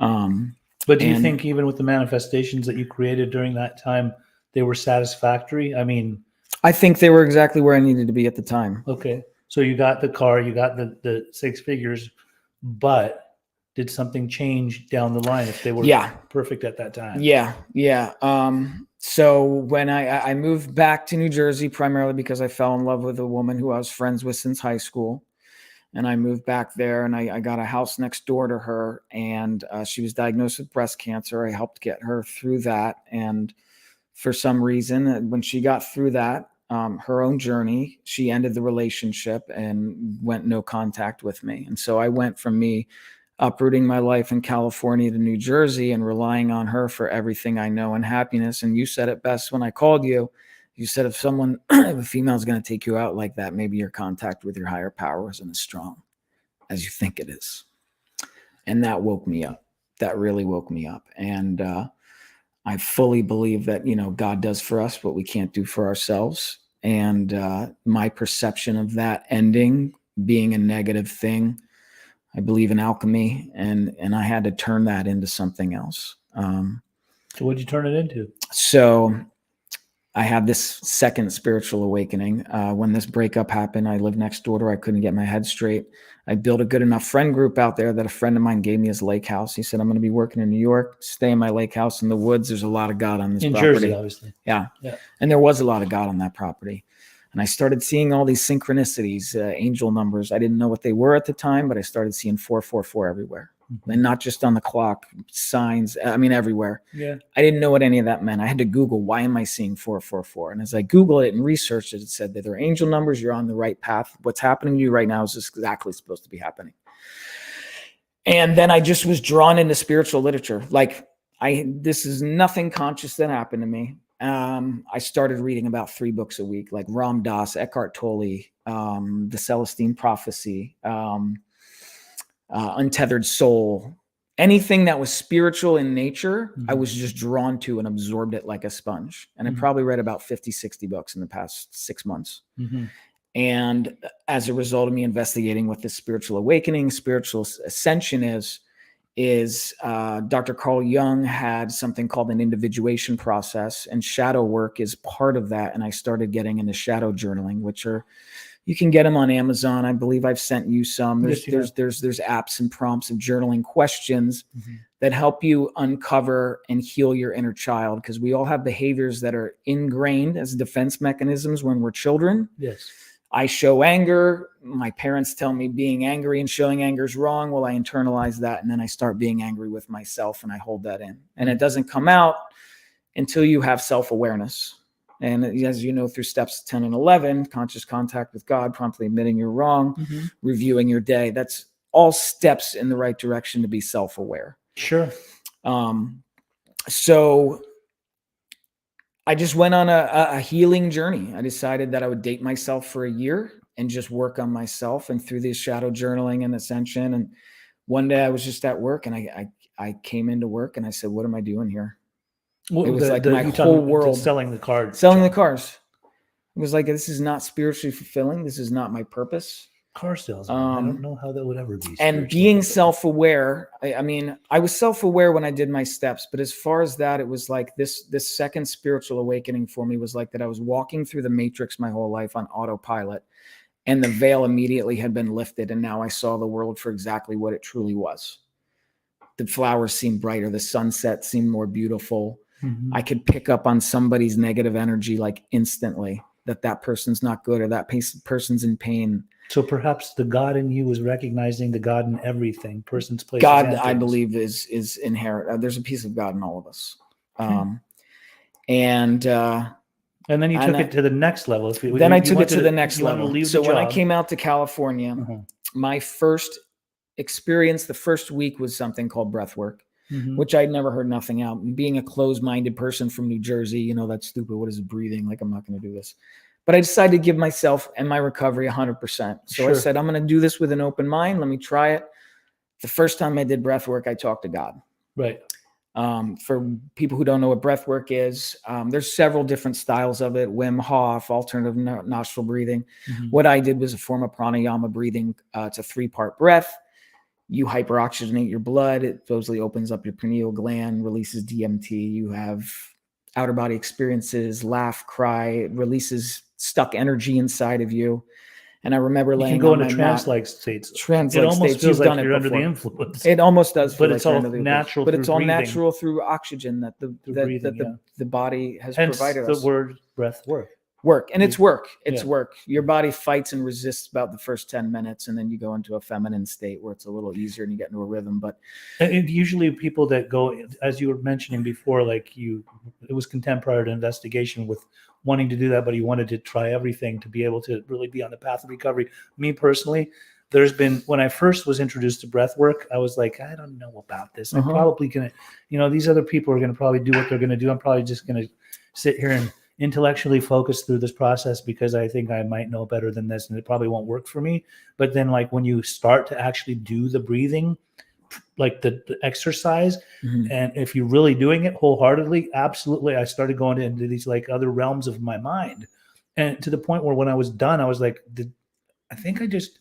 But do you think even with the manifestations that you created during that time, they were satisfactory? I mean, I think they were exactly where I needed to be at the time. Okay. So you got the car, you got the 6 figures, but did something change down the line if they were perfect at that time? Yeah. So when I moved back to New Jersey, primarily because I fell in love with a woman who I was friends with since high school. And I moved back there, and I got a house next door to her, and she was diagnosed with breast cancer. I helped get her through that. And for some reason, when she got through that, her own journey, she ended the relationship and went no contact with me. And so I went from me uprooting my life in California to New Jersey and relying on her for everything I know and happiness. And you said it best when I called you. You said if if a female is going to take you out like that, maybe your contact with your higher power isn't as strong as you think it is. And that woke me up. That really woke me up. And I fully believe that, God does for us what we can't do for ourselves. And my perception of that ending being a negative thing, I believe in alchemy, and I had to turn that into something else. So what'd you turn it into? So I had this second spiritual awakening. When this breakup happened, I lived next door to her. I couldn't get my head straight. I built a good enough friend group out there that a friend of mine gave me his lake house. He said, I'm going to be working in New York, stay in my lake house in the woods. There's a lot of God on this property. In Jersey, obviously. Yeah. And there was a lot of God on that property. And I started seeing all these synchronicities, angel numbers. I didn't know what they were at the time, but I started seeing 444 everywhere. And not just on the clock, signs, everywhere. Yeah. I didn't know what any of that meant. I had to Google, why am I seeing 444? And as I Googled it and researched it, it said that they're angel numbers. You're on the right path. What's happening to you right now is exactly supposed to be happening. And then I just was drawn into spiritual literature. This is nothing conscious that happened to me. I started reading about 3 books a week, like Ram Dass, Eckhart Tolle, The Celestine Prophecy, Untethered Soul, anything that was spiritual in nature, I was just drawn to and absorbed it like a sponge. And I probably read about 50, 60 books in the past 6 months. And as a result of me investigating what this spiritual awakening, spiritual ascension is Dr. Carl Jung had something called an individuation process, and shadow work is part of that. And I started getting into shadow journaling, which you can get them on Amazon. I believe I've sent you some. There's apps and prompts of journaling questions that help you uncover and heal your inner child, because we all have behaviors that are ingrained as defense mechanisms when we're children. Yes. I show anger. My parents tell me being angry and showing anger is wrong. Well, I internalize that, and then I start being angry with myself, and I hold that in. And it doesn't come out until you have self-awareness. And as you know, through steps 10 and 11, conscious contact with God, promptly admitting you're wrong, reviewing your day, that's all steps in the right direction to be self-aware. Sure. So I just went on a healing journey. I decided that I would date myself for a year and just work on myself, and through this shadow journaling and ascension. And one day I was just at work, and I came into work and I said, what am I doing here? It was like my whole world. Selling the cars. It was like, this is not spiritually fulfilling. This is not my purpose. Car sales. I don't know how that would ever be. And being self-aware, I was self-aware when I did my steps, but as far as that, it was like this second spiritual awakening for me was like that I was walking through the matrix my whole life on autopilot, and the veil immediately had been lifted. And now I saw the world for exactly what it truly was. The flowers seemed brighter. The sunset seemed more beautiful. I could pick up on somebody's negative energy like instantly, that person's not good, or that person's in pain. So perhaps the God in you was recognizing the God in everything, person's place. God, I believe, is inherent. There's a piece of God in all of us. And then you took it to the next level. Then I took it to the next level. So when I came out to California, my first experience, the first week, was something called breathwork. Which I'd never heard nothing out. Being a closed-minded person from New Jersey, that's stupid. What is breathing? Like, I'm not going to do this. But I decided to give myself and my recovery 100%. So I said, I'm going to do this with an open mind. Let me try it. The first time I did breath work, I talked to God. Right. For people who don't know what breath work is, there's several different styles of it. Wim Hof, alternative nostril breathing. What I did was a form of pranayama breathing. It's a 3-part breath. You hyperoxygenate your blood. It supposedly opens up your pineal gland, releases DMT. You have outer body experiences, laugh, cry. It releases stuck energy inside of you. And I remember laying on my mat. You can go into trance-like states. It almost feels like you're under the influence. It almost does feel like you're under the influence. But it's all natural through oxygen that the body has provided us. The word breath work. And it's work. Work. Your body fights and resists about the first 10 minutes, and then you go into a feminine state where it's a little easier and you get into a rhythm. But usually people that go, as you were mentioning before, it was contemporary investigation with wanting to do that, but you wanted to try everything to be able to really be on the path of recovery. Me personally, there's been, when I first was introduced to breath work, I was like, I don't know about this. I'm probably going to, these other people are going to probably do what they're going to do. I'm probably just going to sit here intellectually focus through this process because I think I might know better than this and it probably won't work for me. But then like when you start to actually do the breathing, like the exercise, and if you're really doing it wholeheartedly, absolutely, I started going into these like other realms of my mind, and to the point where when I was done, I was like, I think I just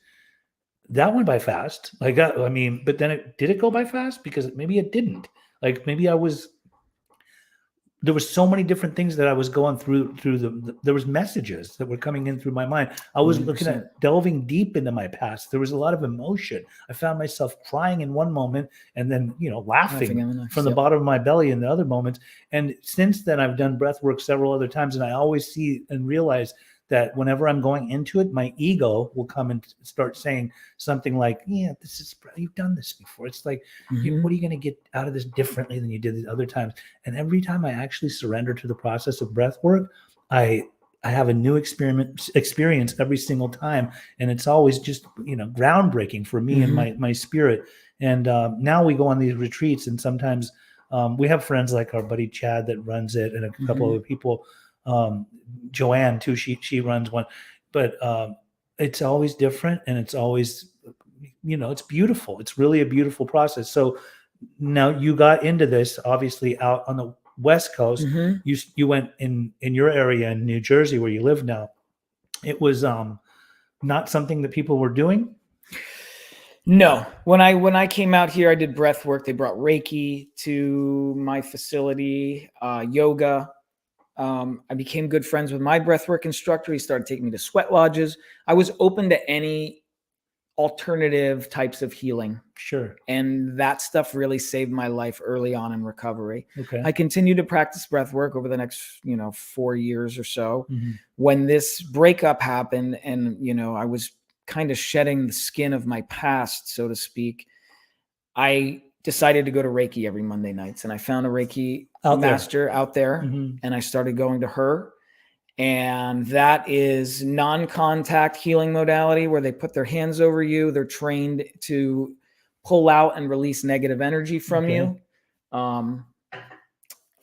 that went by fast. Like I mean, but then did it go by fast? Because maybe it didn't. Like maybe there was so many different things that I was going through there was messages that were coming in through my mind. I was 100%. looking at delving deep into my past. There was a lot of emotion. I found myself crying in one moment and then, laughing in the next, from the bottom of my belly in the other moments. And since then I've done breath work several other times, and I always see and realize that whenever I'm going into it, my ego will come and start saying something like, yeah, you've done this before. It's like, what are you going to get out of this differently than you did the other times? And every time I actually surrender to the process of breath work, I have a new experience every single time. And it's always just, groundbreaking for me and my spirit. And now we go on these retreats, and sometimes we have friends like our buddy Chad that runs it, and a couple of people, Joanne too, she runs one, but it's always different, and it's always, it's beautiful. It's really a beautiful process. So now you got into this obviously out on the West Coast. You went in your area in New Jersey where you live now. It was not something that people were doing. No, when I came out here, I did breath work. They brought Reiki to my facility, yoga. I became good friends with my breathwork instructor. He started taking me to sweat lodges. I was open to any alternative types of healing. Sure. And that stuff really saved my life early on in recovery. Okay. I continued to practice breathwork over the next, 4 years or so. When this breakup happened and, I was kind of shedding the skin of my past, so to speak, I decided to go to Reiki every Monday nights, and I found a Reiki master out there, and I started going to her. And that is non-contact healing modality where they put their hands over you. They're trained to pull out and release negative energy from you.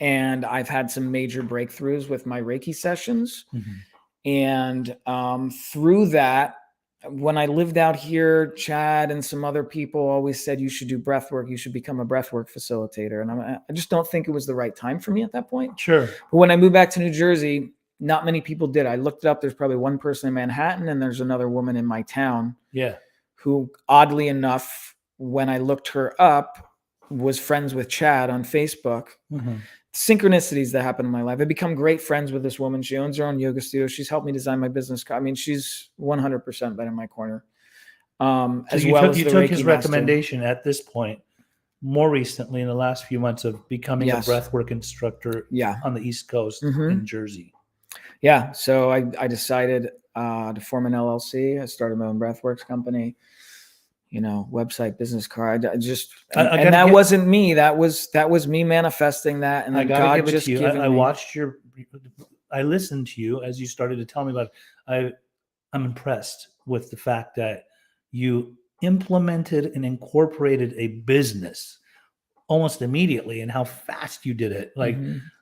And I've had some major breakthroughs with my Reiki sessions. And through that, when I lived out here, Chad and some other people always said, you should do breath work. You should become a breathwork facilitator. And I just don't think it was the right time for me at that point. Sure. But when I moved back to New Jersey, not many people did. I looked it up. There's probably one person in Manhattan, and there's another woman in my town. Yeah. Who, oddly enough, when I looked her up, was friends with Chad on Facebook. Synchronicities that happen in my life. I've become great friends with this woman. She owns her own yoga studio. She's helped me design my business. I mean, she's 100% been in my corner. So you took his recommendation at this point, more recently in the last few months, of becoming a breathwork instructor on the East Coast in Jersey. Yeah. So I decided to form an LLC. I started my own breathworks company. Website, business card. That wasn't me. That was me manifesting that. And then God just giving me. I watched I listened to you as you started to tell me about it. I'm impressed with the fact that you implemented and incorporated a business almost immediately, and how fast you did it. Like,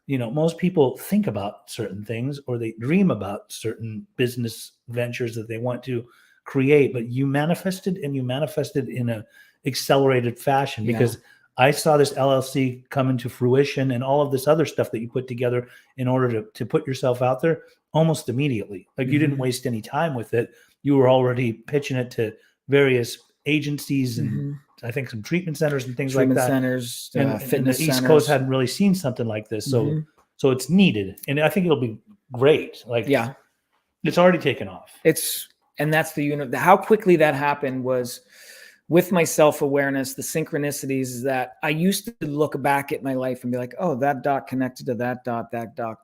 most people think about certain things, or they dream about certain business ventures that they want to create, but you manifested in a accelerated fashion, because I saw this LLC come into fruition and all of this other stuff that you put together in order to put yourself out there almost immediately. Like you didn't waste any time with it. You were already pitching it to various agencies and I think some treatment centers and things like that. Centers, and fitness the East centers. Coast hadn't really seen something like this. So it's needed. And I think it'll be great. Like, it's already taken off. And that's how quickly that happened was with my self-awareness, the synchronicities that I used to look back at my life and be like, oh, that dot connected to that dot.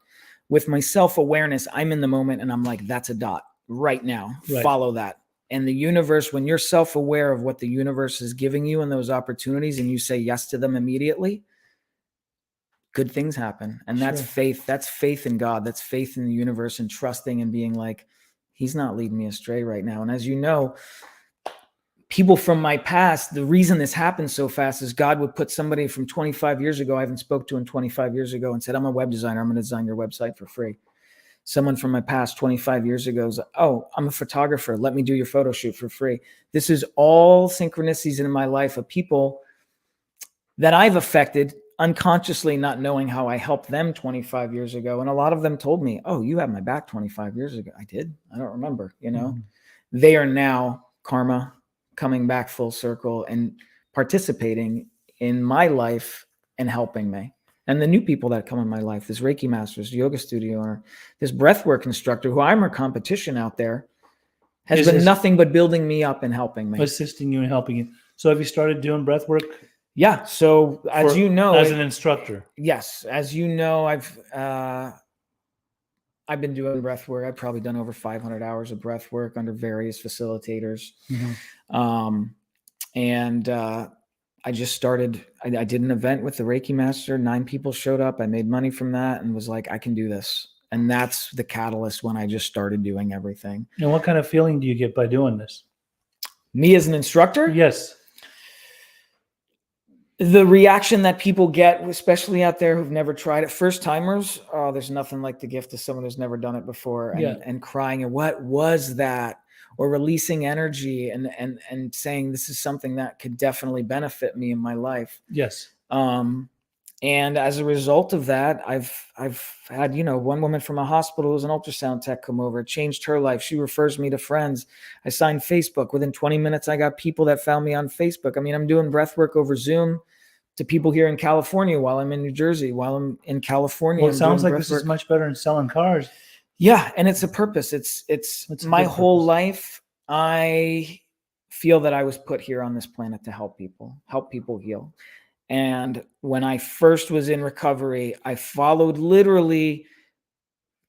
With my self-awareness, I'm in the moment and I'm like, that's a dot right now. Right. Follow that. And the universe, when you're self-aware of what the universe is giving you and those opportunities, and you say yes to them immediately, good things happen. And that's faith. That's faith in God. That's faith in the universe, and trusting and being like, he's not leading me astray right now. And as you know, people from my past, the reason this happened so fast is God would put somebody from 25 years ago I haven't spoke to in 25 years ago and said, I'm a web designer. I'm going to design your website for free. Someone from my past 25 years ago is, oh, I'm a photographer. Let me do your photo shoot for free. This is all synchronicities in my life of people that I've affected unconsciously, not knowing how I helped them 25 years ago. And a lot of them told me, oh, you had my back 25 years ago. I did. I don't remember, They are now karma coming back full circle and participating in my life and helping me. And the new people that come in my life, this Reiki master, this yoga studio owner, this breathwork instructor, who I'm a competition out there, has been nothing but building me up and helping me. Assisting you and helping you. So have you started doing breathwork? Yeah. So as you know, as an instructor. Yes. As you know, I've been doing breath work. I've probably done over 500 hours of breath work under various facilitators. I just started, I did an event with the Reiki master. 9 people showed up. I made money from that and was like, I can do this. And that's the catalyst when I just started doing everything. And what kind of feeling do you get by doing this? Me as an instructor? Yes. The reaction that people get, especially out there who've never tried it, first timers, oh, there's nothing like the gift of someone who's never done it before, and crying, and what was that? Or releasing energy and saying this is something that could definitely benefit me in my life. Yes. And as a result of that, I've had, one woman from a hospital who's an ultrasound tech come over. It changed her life. She refers me to friends. I signed Facebook. Within 20 minutes, I got people that found me on Facebook. I mean, I'm doing breath work over Zoom to people here in California while I'm in New Jersey, while I'm in California. Well, it sounds like this is much better than selling cars. Yeah. And it's a purpose. It's my whole life. I feel that I was put here on this planet to help people heal. And when I first was in recovery, I followed literally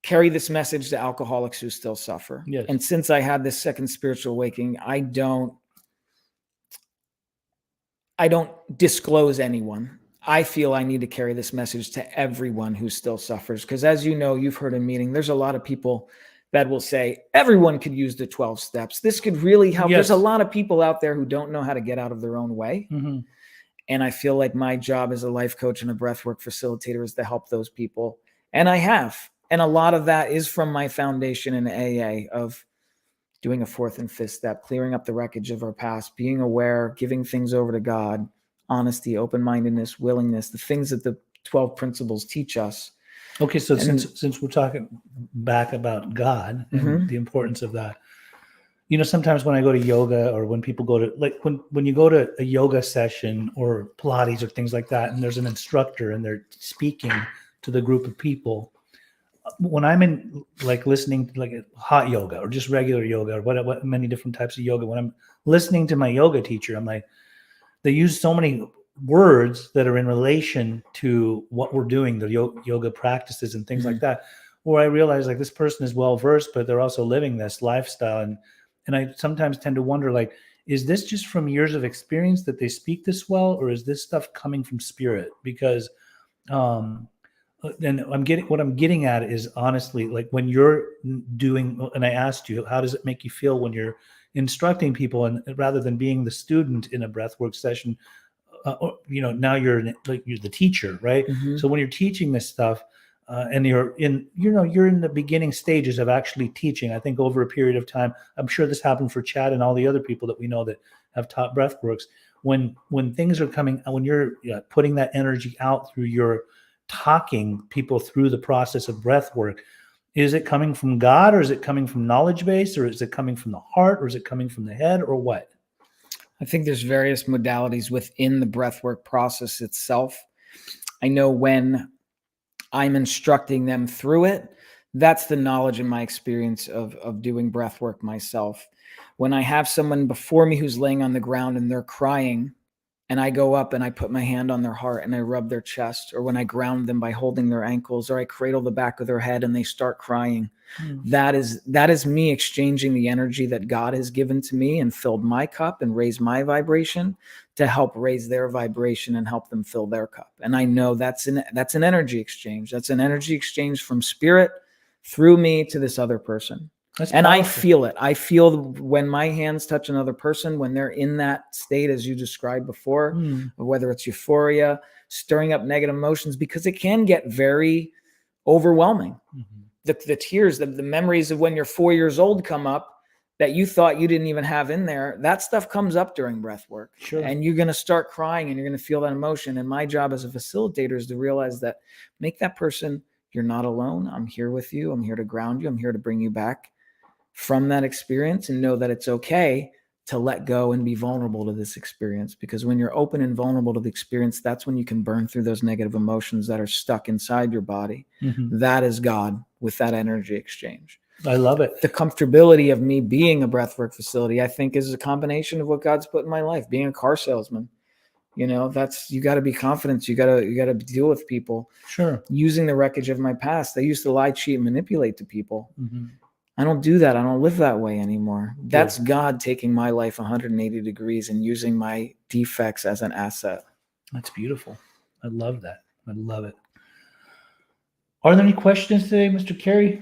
carry this message to alcoholics who still suffer. Yes. And since I had this second spiritual awakening, I don't disclose anyone. I feel I need to carry this message to everyone who still suffers. Because as you know, you've heard in meeting, there's a lot of people that will say, everyone could use the 12 steps. This could really help. Yes. There's a lot of people out there who don't know how to get out of their own way. Mm-hmm. And I feel like my job as a life coach and a breathwork facilitator is to help those people. And I have. And a lot of that is from my foundation in AA of doing a 4th and 5th step, clearing up the wreckage of our past, being aware, giving things over to God, honesty, open-mindedness, willingness, the things that the 12 principles teach us. Okay, so since we're talking back about God and the importance of that, sometimes when I go to yoga or when people go to, like when you go to a yoga session or Pilates or things like that, and there's an instructor and they're speaking to the group of people, when I'm in like listening to like hot yoga or just regular yoga or what many different types of yoga, when I'm listening to my yoga teacher, I'm like, they use so many words that are in relation to what we're doing, the yoga practices and things like that, where I realize like this person is well versed, but they're also living this lifestyle. And I sometimes tend to wonder, like, is this just from years of experience that they speak this well, or is this stuff coming from spirit? Because and what I'm getting at is honestly, like when you're doing, and I asked you, how does it make you feel when you're instructing people, and rather than being the student in a breathwork session, now you're the teacher, right? So when you're teaching this stuff, and you're in the beginning stages of actually teaching, I think over a period of time, I'm sure this happened for Chad and all the other people that we know that have taught breathworks. When things are coming, when you're putting that energy out through your talking people through the process of breathwork, is it coming from God, or is it coming from knowledge base, or is it coming from the heart, or is it coming from the head, or what? I think there's various modalities within the breathwork process itself. I know when I'm instructing them through it, that's the knowledge and my experience of doing breath work myself. When I have someone before me who's laying on the ground and they're crying, and I go up and I put my hand on their heart and I rub their chest, or when I ground them by holding their ankles, or I cradle the back of their head and they start crying, that is me exchanging the energy that God has given to me and filled my cup and raised my vibration to help raise their vibration and help them fill their cup. And I know that's an energy exchange. That's an energy exchange from spirit through me to this other person. That's and powerful. I feel it. I feel when my hands touch another person, when they're in that state, as you described before, whether it's euphoria, stirring up negative emotions, because it can get very overwhelming. the tears, the memories of when you're 4 years old come up that you thought you didn't even have in there. That stuff comes up during breath work. Sure. And you're going to start crying and you're going to feel that emotion. And my job as a facilitator is to realize that, make that person, you're not alone. I'm here with you. I'm here to ground you. I'm here to bring you back from that experience, and know that it's okay to let go and be vulnerable to this experience. Because when you're open and vulnerable to the experience, that's when you can burn through those negative emotions that are stuck inside your body. Mm-hmm. That is God with that energy exchange. I love it. The comfortability of me being a breathwork facility, I think, is a combination of what God's put in my life. Being a car salesman, you got to be confident. You got to deal with people. Sure. Using the wreckage of my past. I used to lie, cheat, and manipulate to people. Mm-hmm. I don't do that. I don't live that way anymore. That's God taking my life 180 degrees and using my defects as an asset. That's beautiful. I love that. I love it. Are there any questions today, Mr. Carey?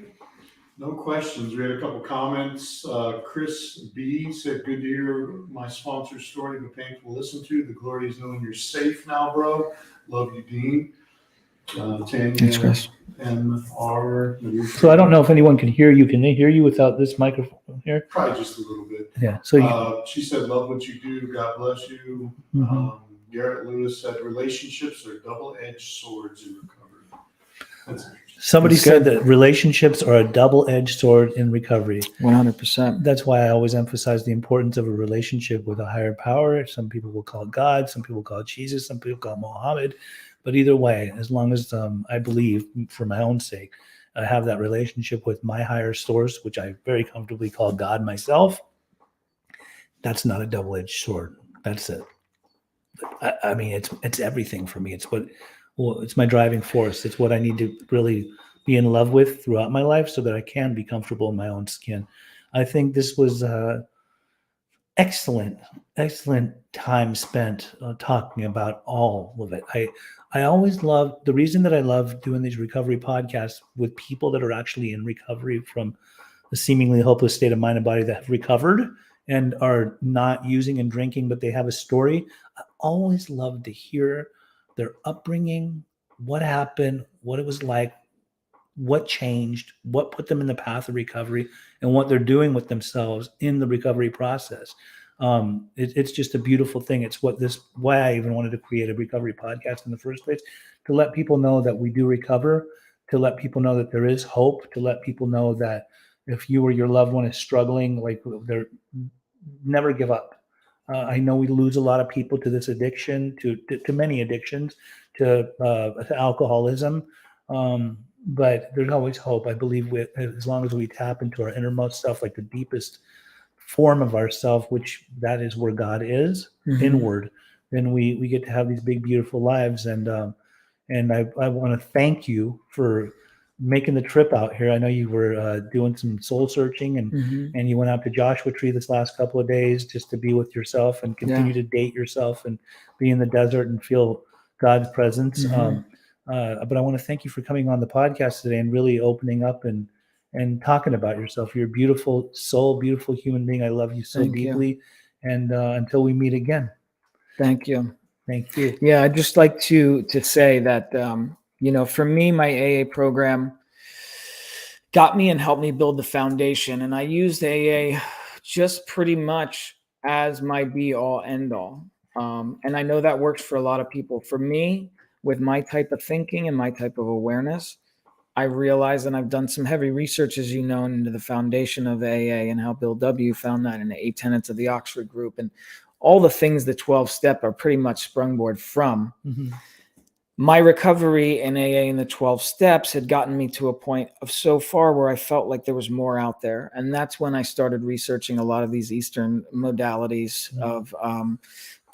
No questions. We had a couple comments. Chris B said, good to hear my sponsor's story, but painful to listen to. The glory is knowing you're safe now, bro. Love you, Dean. Tanya, Thanks, Chris. MR. So I don't know if anyone can hear you. Can they hear you without this microphone here? Probably just a little bit. Yeah. So she said, love what you do. God bless you. Mhm. Garrett Lewis said, relationships are double-edged swords in recovery. That's interesting. somebody That's said good. that relationships are a double-edged sword in recovery. 100%. That's why I always emphasize the importance of a relationship with a higher power. Some people will call it God. Some people call it Jesus. Some people call it Muhammad. But either way, as long as I believe, for my own sake, I have that relationship with my higher source, which I very comfortably call God myself, that's not a double-edged sword. That's it. I mean, it's everything for me. It's my driving force. It's what I need to really be in love with throughout my life so that I can be comfortable in my own skin. I think this was excellent time spent talking about all of it. I always love, the reason that I love doing these recovery podcasts with people that are actually in recovery from a seemingly hopeless state of mind and body that have recovered and are not using and drinking, but they have a story. I always love to hear their upbringing, what happened, what it was like, what changed, what put them in the path of recovery, and what they're doing with themselves in the recovery process. It's just a beautiful thing. It's why I even wanted to create a recovery podcast in the first place, to let people know that we do recover, to let people know that there is hope, to let people know that if you or your loved one is struggling, like, they're never give up. I know we lose a lot of people to this addiction, to many addictions, to alcoholism. But there's always hope. I believe as long as we tap into our innermost self, like the deepest form of ourself, which that is where God is, inward, then we get to have these big, beautiful lives. And I want to thank you for making the trip out here. I know you were doing some soul searching and you went out to Joshua Tree this last couple of days just to be with yourself and continue to date yourself and be in the desert and feel God's presence. But I want to thank you for coming on the podcast today and really opening up and talking about yourself. You're a beautiful soul, beautiful human being. I love you so deeply. And until we meet again. Thank you. Thank you. Yeah, I'd just like to say that, for me, my AA program got me and helped me build the foundation. And I used AA just pretty much as my be all end all. And I know that works for a lot of people. For me, with my type of thinking and my type of awareness, I realized, and I've done some heavy research, as you know, into the foundation of AA and how Bill W. found that in the 8 tenets of the Oxford group. And all the things the 12-step are pretty much sprungboard from. My recovery in AA and the 12 steps had gotten me to a point of so far where I felt like there was more out there. And that's when I started researching a lot of these Eastern modalities of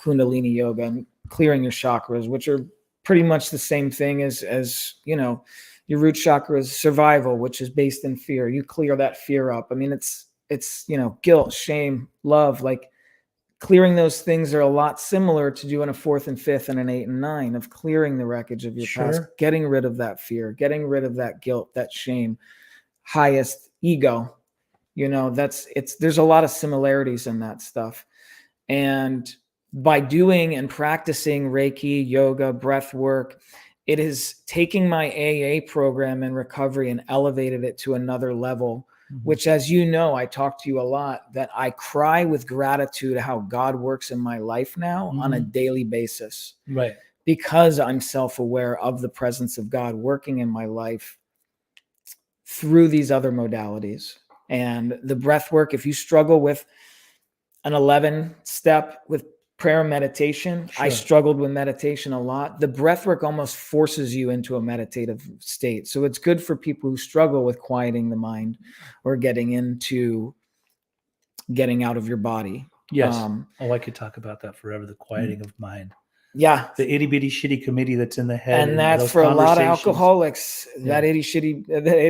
Kundalini yoga and clearing your chakras, which are pretty much the same thing as your root chakra is survival, which is based in fear. You clear that fear up. I mean, it's guilt, shame, love, like clearing those things are a lot similar to doing a 4th and 5th and an 8 and 9 of clearing the wreckage of your past, getting rid of that fear, getting rid of that guilt, that shame, highest ego. There's a lot of similarities in that stuff. And by doing and practicing Reiki, yoga, breath work, it is taking my AA program in recovery and elevated it to another level, which, as you know, I talk to you a lot, that I cry with gratitude how God works in my life now on a daily basis. Right. Because I'm self-aware of the presence of God working in my life through these other modalities. And the breath work, if you struggle with an 11-step with prayer and meditation, I Sure. struggled with meditation a lot. The breath work almost forces you into a meditative state. So it's good for people who struggle with quieting the mind or getting out of your body. Yes. I could talk about that forever. The quieting of mind. Yeah. The itty bitty shitty committee that's in the head. And that's those for a lot of conversations. alcoholics, that itty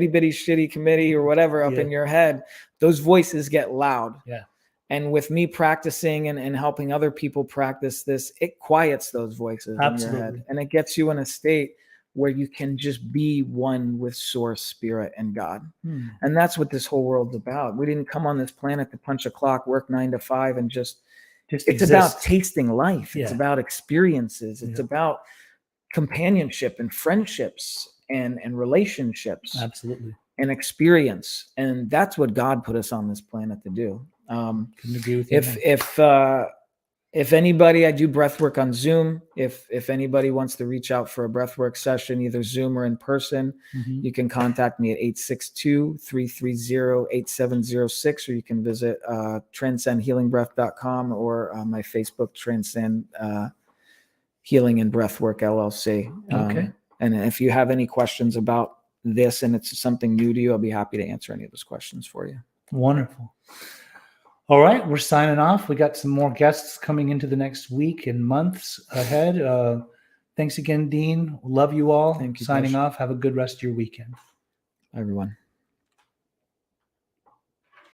bitty shitty committee or whatever up in your head, those voices get loud. Yeah. And with me practicing and helping other people practice this, it quiets those voices in your head. And it gets you in a state where you can just be one with source, spirit, and God. And that's what this whole world's about. We didn't come on this planet to punch a clock, work 9 to 5, and just it's exist. About tasting life. It's Yeah. about experiences. It's about companionship and friendships and relationships. Absolutely. And experience. And that's what God put us on this planet to do. Couldn't agree with you. If anybody, I do breath work on Zoom. If anybody wants to reach out for a breath work session, either Zoom or in person, you can contact me at 862-330-8706, or you can visit transcendhealingbreath.com or my Facebook, Transcend Healing and Breathwork LLC. Okay. And if you have any questions about this and it's something new to you, I'll be happy to answer any of those questions for you. Wonderful. All right, we're signing off. We got some more guests coming into the next week and months ahead. Thanks again, Dean. Love you all. Thank you. Signing off. Have a good rest of your weekend. Everyone.